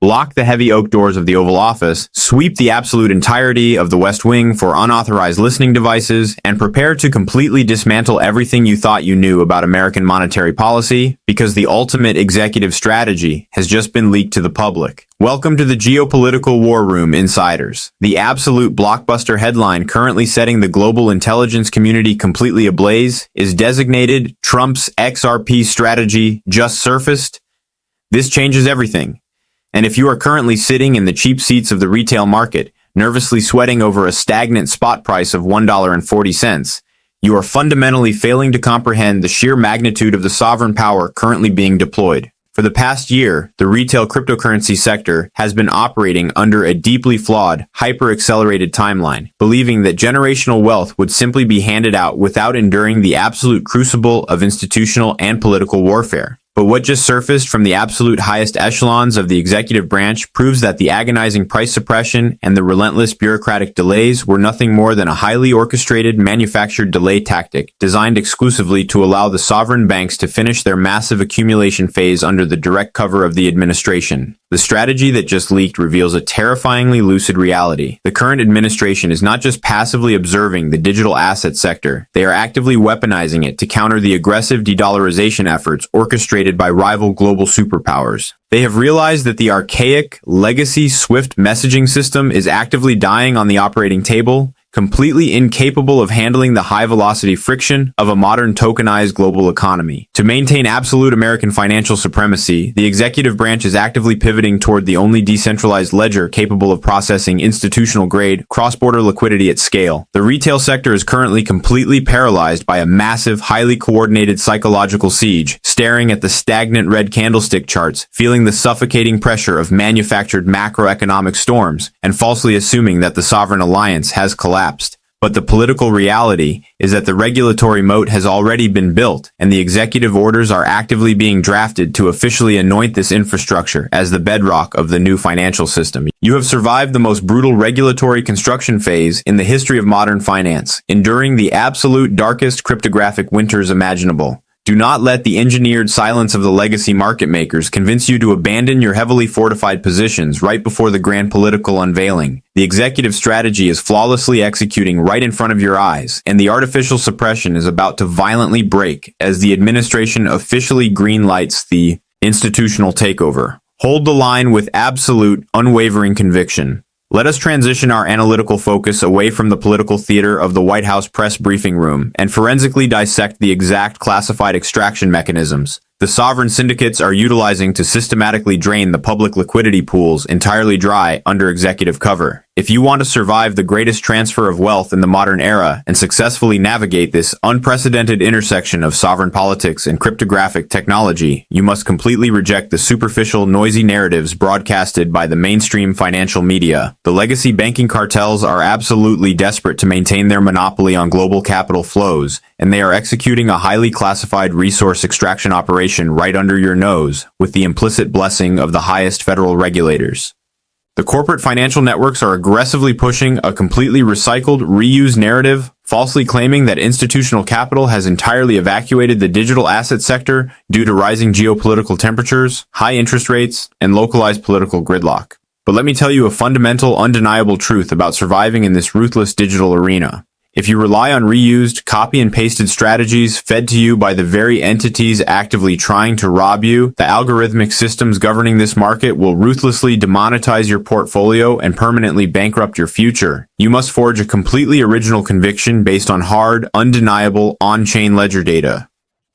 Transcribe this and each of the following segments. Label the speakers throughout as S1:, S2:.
S1: lock the heavy oak doors of the Oval Office, sweep the absolute entirety of the West Wing for unauthorized listening devices, and prepare to completely dismantle everything you thought you knew about American monetary policy, because the ultimate executive strategy has just been leaked to the public. Welcome to the geopolitical war room, insiders. The absolute blockbuster headline currently setting the global intelligence community completely ablaze is designated Trump's XRP strategy just surfaced. This changes everything. And if you are currently sitting in the cheap seats of the retail market, nervously sweating over a stagnant spot price of $1.40, you are fundamentally failing to comprehend the sheer magnitude of the sovereign power currently being deployed. For the past year, the retail cryptocurrency sector has been operating under a deeply flawed, hyper-accelerated timeline, believing that generational wealth would simply be handed out without enduring the absolute crucible of institutional and political warfare. But what just surfaced from the absolute highest echelons of the executive branch proves that the agonizing price suppression and the relentless bureaucratic delays were nothing more than a highly orchestrated, manufactured delay tactic designed exclusively to allow the sovereign banks to finish their massive accumulation phase under the direct cover of the administration. The strategy that just leaked reveals a terrifyingly lucid reality. The current administration is not just passively observing the digital asset sector, they are actively weaponizing it to counter the aggressive de-dollarization efforts orchestrated by rival global superpowers. They have realized that the archaic, legacy SWIFT messaging system is actively dying on the operating table, completely incapable of handling the high-velocity friction of a modern tokenized global economy. To maintain absolute American financial supremacy, the executive branch is actively pivoting toward the only decentralized ledger capable of processing institutional-grade, cross-border liquidity at scale. The retail sector is currently completely paralyzed by a massive, highly coordinated psychological siege, staring at the stagnant red candlestick charts, feeling the suffocating pressure of manufactured macroeconomic storms, and falsely assuming that the sovereign alliance has collapsed. But the political reality is that the regulatory moat has already been built, and the executive orders are actively being drafted to officially anoint this infrastructure as the bedrock of the new financial system. You have survived the most brutal regulatory construction phase in the history of modern finance, enduring the absolute darkest cryptographic winters imaginable. Do not let the engineered silence of the legacy market makers convince you to abandon your heavily fortified positions right before the grand political unveiling. The executive strategy is flawlessly executing right in front of your eyes, and the artificial suppression is about to violently break as the administration officially greenlights the institutional takeover. Hold the line with absolute, unwavering conviction. Let us transition our analytical focus away from the political theater of the White House press briefing room and forensically dissect the exact classified extraction mechanisms the sovereign syndicates are utilizing to systematically drain the public liquidity pools entirely dry under executive cover. If you want to survive the greatest transfer of wealth in the modern era and successfully navigate this unprecedented intersection of sovereign politics and cryptographic technology, you must completely reject the superficial, noisy narratives broadcasted by the mainstream financial media. The legacy banking cartels are absolutely desperate to maintain their monopoly on global capital flows, and they are executing a highly classified resource extraction operation right under your nose, with the implicit blessing of the highest federal regulators. The corporate financial networks are aggressively pushing a completely recycled, reused narrative, falsely claiming that institutional capital has entirely evacuated the digital asset sector due to rising geopolitical temperatures, high interest rates, and localized political gridlock. But let me tell you a fundamental, undeniable truth about surviving in this ruthless digital arena. If you rely on reused, copy and pasted strategies fed to you by the very entities actively trying to rob you, the algorithmic systems governing this market will ruthlessly demonetize your portfolio and permanently bankrupt your future. You must forge a completely original conviction based on hard, undeniable, on-chain ledger data.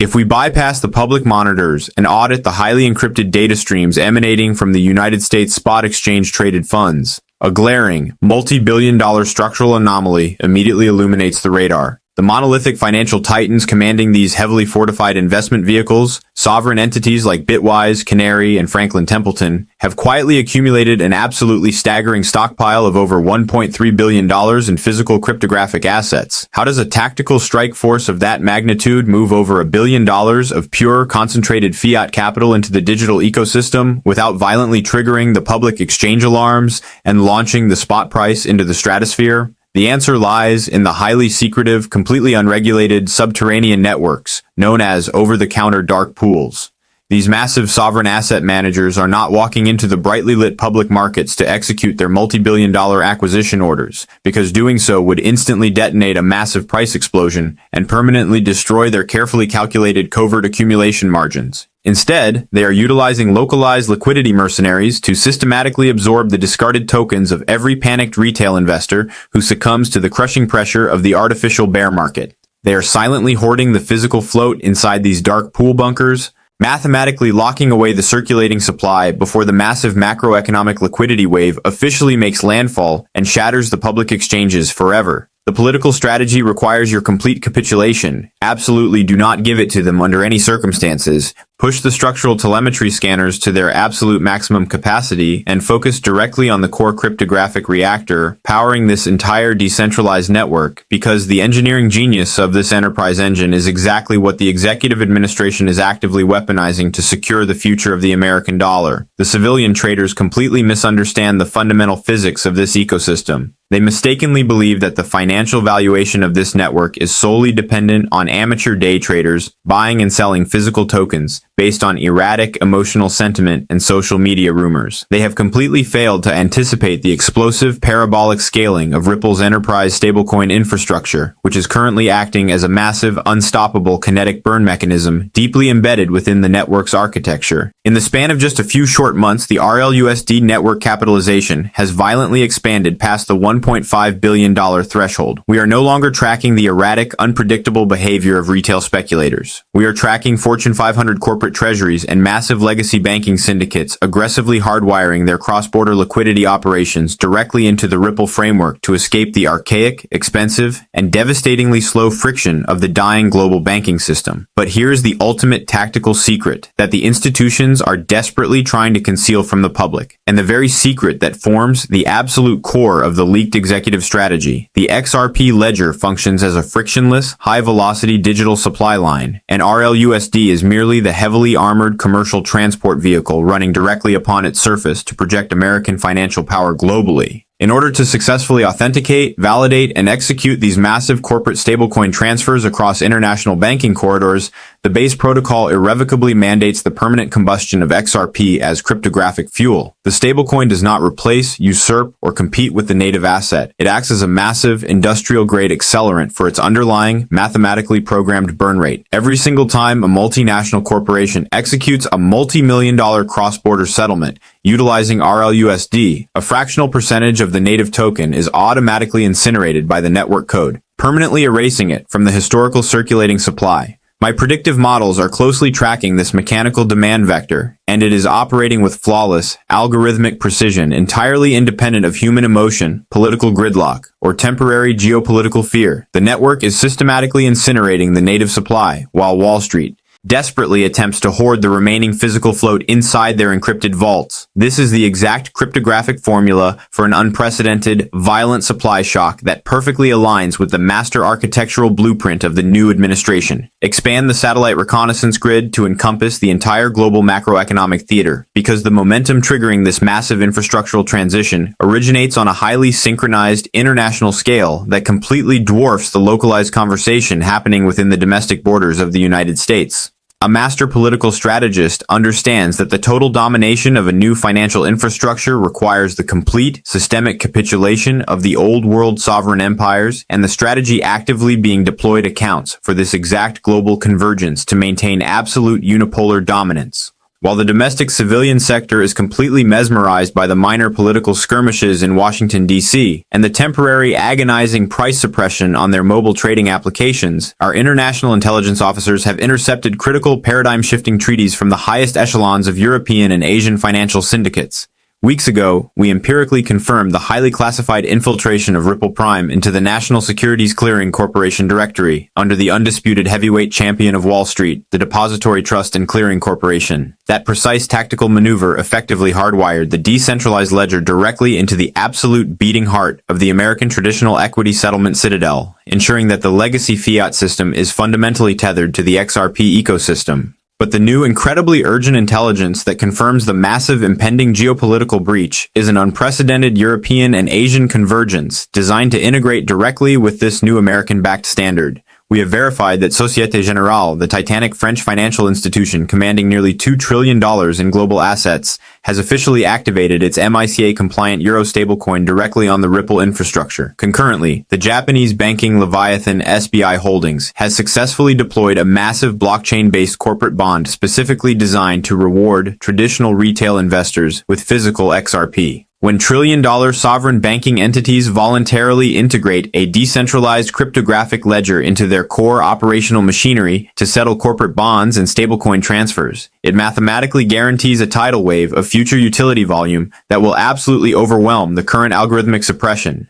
S1: If we bypass the public monitors and audit the highly encrypted data streams emanating from the United States spot exchange traded funds, a glaring, multi-billion-dollar structural anomaly immediately illuminates the radar. The monolithic financial titans commanding these heavily fortified investment vehicles, sovereign entities like Bitwise, Canary, and Franklin Templeton, have quietly accumulated an absolutely staggering stockpile of over $1.3 billion in physical cryptographic assets. How does a tactical strike force of that magnitude move over $1 billion of pure, concentrated fiat capital into the digital ecosystem without violently triggering the public exchange alarms and launching the spot price into the stratosphere? The answer lies in the highly secretive, completely unregulated subterranean networks known as over-the-counter dark pools. These massive sovereign asset managers are not walking into the brightly lit public markets to execute their multi-billion-dollar acquisition orders, because doing so would instantly detonate a massive price explosion and permanently destroy their carefully calculated covert accumulation margins. Instead, they are utilizing localized liquidity mercenaries to systematically absorb the discarded tokens of every panicked retail investor who succumbs to the crushing pressure of the artificial bear market. They are silently hoarding the physical float inside these dark pool bunkers, mathematically locking away the circulating supply before the massive macroeconomic liquidity wave officially makes landfall and shatters the public exchanges forever. The political strategy requires your complete capitulation. Absolutely do not give it to them under any circumstances. Push the structural telemetry scanners to their absolute maximum capacity and focus directly on the core cryptographic reactor powering this entire decentralized network, because the engineering genius of this enterprise engine is exactly what the executive administration is actively weaponizing to secure the future of the American dollar. The civilian traders completely misunderstand the fundamental physics of this ecosystem. They mistakenly believe that the financial valuation of this network is solely dependent on amateur day traders buying and selling physical tokens based on erratic emotional sentiment and social media rumors. They have completely failed to anticipate the explosive parabolic scaling of Ripple's enterprise stablecoin infrastructure, which is currently acting as a massive, unstoppable kinetic burn mechanism deeply embedded within the network's architecture. In the span of just a few short months, the RLUSD network capitalization has violently expanded past the $1.5 billion threshold. We are no longer tracking the erratic, unpredictable behavior of retail speculators. We are tracking Fortune 500 corporate treasuries and massive legacy banking syndicates aggressively hardwiring their cross-border liquidity operations directly into the Ripple framework to escape the archaic, expensive, and devastatingly slow friction of the dying global banking system. But here's the ultimate tactical secret that the institutions are desperately trying to conceal from the public, and the very secret that forms the absolute core of the leaked executive strategy. The XRP ledger functions as a frictionless, high-velocity digital supply line, and RLUSD is merely the heavily armored commercial transport vehicle running directly upon its surface to project American financial power globally. In order to successfully authenticate, validate, and execute these massive corporate stablecoin transfers across international banking corridors, the base protocol irrevocably mandates the permanent combustion of XRP as cryptographic fuel. The stablecoin does not replace, usurp, or compete with the native asset. It acts as a massive, industrial-grade accelerant for its underlying, mathematically programmed burn rate. Every single time a multinational corporation executes a multi-million-dollar cross-border settlement utilizing RLUSD, a fractional percentage of the native token is automatically incinerated by the network code, permanently erasing it from the historical circulating supply. My predictive models are closely tracking this mechanical demand vector, and it is operating with flawless, algorithmic precision entirely independent of human emotion, political gridlock, or temporary geopolitical fear. The network is systematically incinerating the native supply, while Wall Street desperately attempts to hoard the remaining physical float inside their encrypted vaults. This is the exact cryptographic formula for an unprecedented, violent supply shock that perfectly aligns with the master architectural blueprint of the new administration. Expand the satellite reconnaissance grid to encompass the entire global macroeconomic theater, because the momentum triggering this massive infrastructural transition originates on a highly synchronized international scale that completely dwarfs the localized conversation happening within the domestic borders of the United States. A master political strategist understands that the total domination of a new financial infrastructure requires the complete, systemic capitulation of the old world sovereign empires, and the strategy actively being deployed accounts for this exact global convergence to maintain absolute unipolar dominance. While the domestic civilian sector is completely mesmerized by the minor political skirmishes in Washington, D.C., and the temporary agonizing price suppression on their mobile trading applications, our international intelligence officers have intercepted critical paradigm-shifting treaties from the highest echelons of European and Asian financial syndicates. Weeks ago, we empirically confirmed the highly classified infiltration of Ripple Prime into the National Securities Clearing Corporation directory under the undisputed heavyweight champion of Wall Street, the Depository Trust and Clearing Corporation. That precise tactical maneuver effectively hardwired the decentralized ledger directly into the absolute beating heart of the American traditional equity settlement citadel, ensuring that the legacy fiat system is fundamentally tethered to the XRP ecosystem. But the new incredibly urgent intelligence that confirms the massive impending geopolitical breach is an unprecedented European and Asian convergence designed to integrate directly with this new American-backed standard. We have verified that Société Générale, the titanic French financial institution commanding nearly $2 trillion in global assets, has officially activated its MiCA-compliant euro stablecoin directly on the Ripple infrastructure. Concurrently, the Japanese banking leviathan SBI Holdings has successfully deployed a massive blockchain-based corporate bond specifically designed to reward traditional retail investors with physical XRP. When trillion-dollar sovereign banking entities voluntarily integrate a decentralized cryptographic ledger into their core operational machinery to settle corporate bonds and stablecoin transfers, it mathematically guarantees a tidal wave of future utility volume that will absolutely overwhelm the current algorithmic suppression.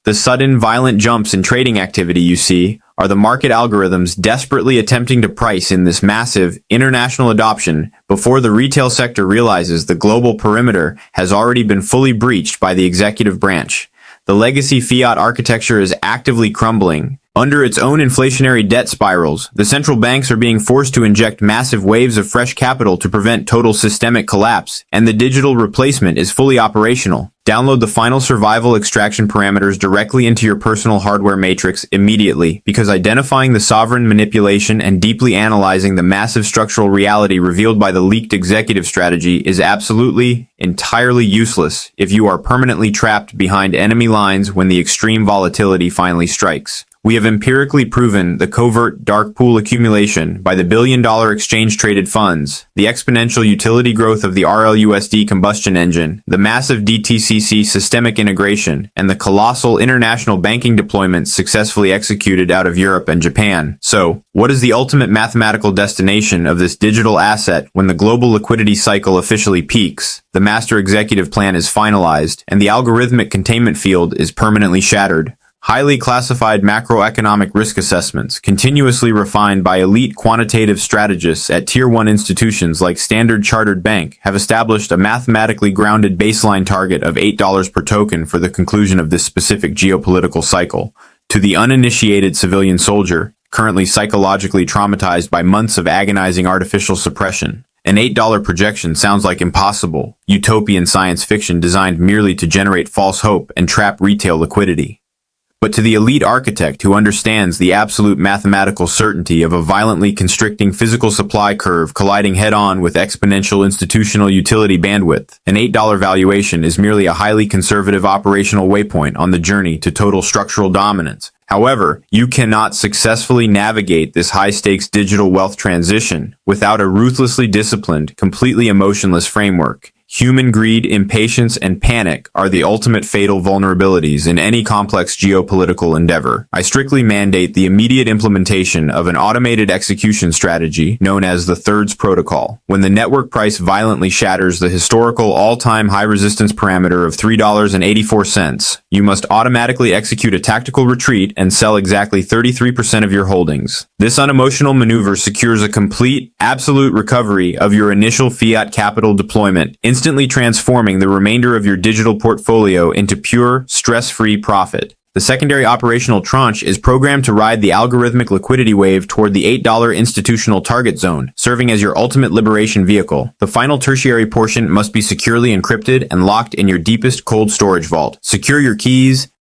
S1: The sudden, violent jumps in trading activity you see are the market algorithms desperately attempting to price in this massive international adoption before the retail sector realizes the global perimeter has already been fully breached by the executive branch. The legacy fiat architecture is actively crumbling. Under its own inflationary debt spirals, the central banks are being forced to inject massive waves of fresh capital to prevent total systemic collapse, and the digital replacement is fully operational. Download the final survival extraction parameters directly into your personal hardware matrix immediately, because identifying the sovereign manipulation and deeply analyzing the massive structural reality revealed by the leaked executive strategy is absolutely, entirely useless if you are permanently trapped behind enemy lines when the extreme volatility finally strikes. We have empirically proven the covert dark pool accumulation by the billion-dollar exchange-traded funds, the exponential utility growth of the RLUSD combustion engine, the massive DTCC systemic integration, and the colossal international banking deployments successfully executed out of Europe and Japan. So, what is the ultimate mathematical destination of this digital asset when the global liquidity cycle officially peaks, the master executive plan is finalized, and the algorithmic containment field is permanently shattered? Highly classified macroeconomic risk assessments, continuously refined by elite quantitative strategists at Tier 1 institutions like Standard Chartered Bank, have established a mathematically grounded baseline target of $8 per token for the conclusion of this specific geopolitical cycle. To the uninitiated civilian soldier, currently psychologically traumatized by months of agonizing artificial suppression, an $8 projection sounds like impossible, utopian science fiction designed merely to generate false hope and trap retail liquidity. But to the elite architect who understands the absolute mathematical certainty of a violently constricting physical supply curve colliding head-on with exponential institutional utility bandwidth, an $8 valuation is merely a highly conservative operational waypoint on the journey to total structural dominance. However, you cannot successfully navigate this high-stakes digital wealth transition without a ruthlessly disciplined, completely emotionless framework. Human greed, impatience, and panic are the ultimate fatal vulnerabilities in any complex geopolitical endeavor. I strictly mandate the immediate implementation of an automated execution strategy known as the Thirds Protocol. When the network price violently shatters the historical all-time high resistance parameter of $3.84, you must automatically execute a tactical retreat and sell exactly 33% of your holdings. This unemotional maneuver secures a complete, absolute recovery of your initial fiat capital deployment, instantly transforming the remainder of your digital portfolio into pure, stress-free profit. The secondary operational tranche is programmed to ride the algorithmic liquidity wave toward the $8 institutional target zone, serving as your ultimate liberation vehicle. The final tertiary portion must be securely encrypted and locked in your deepest cold storage vault. Secure your keys,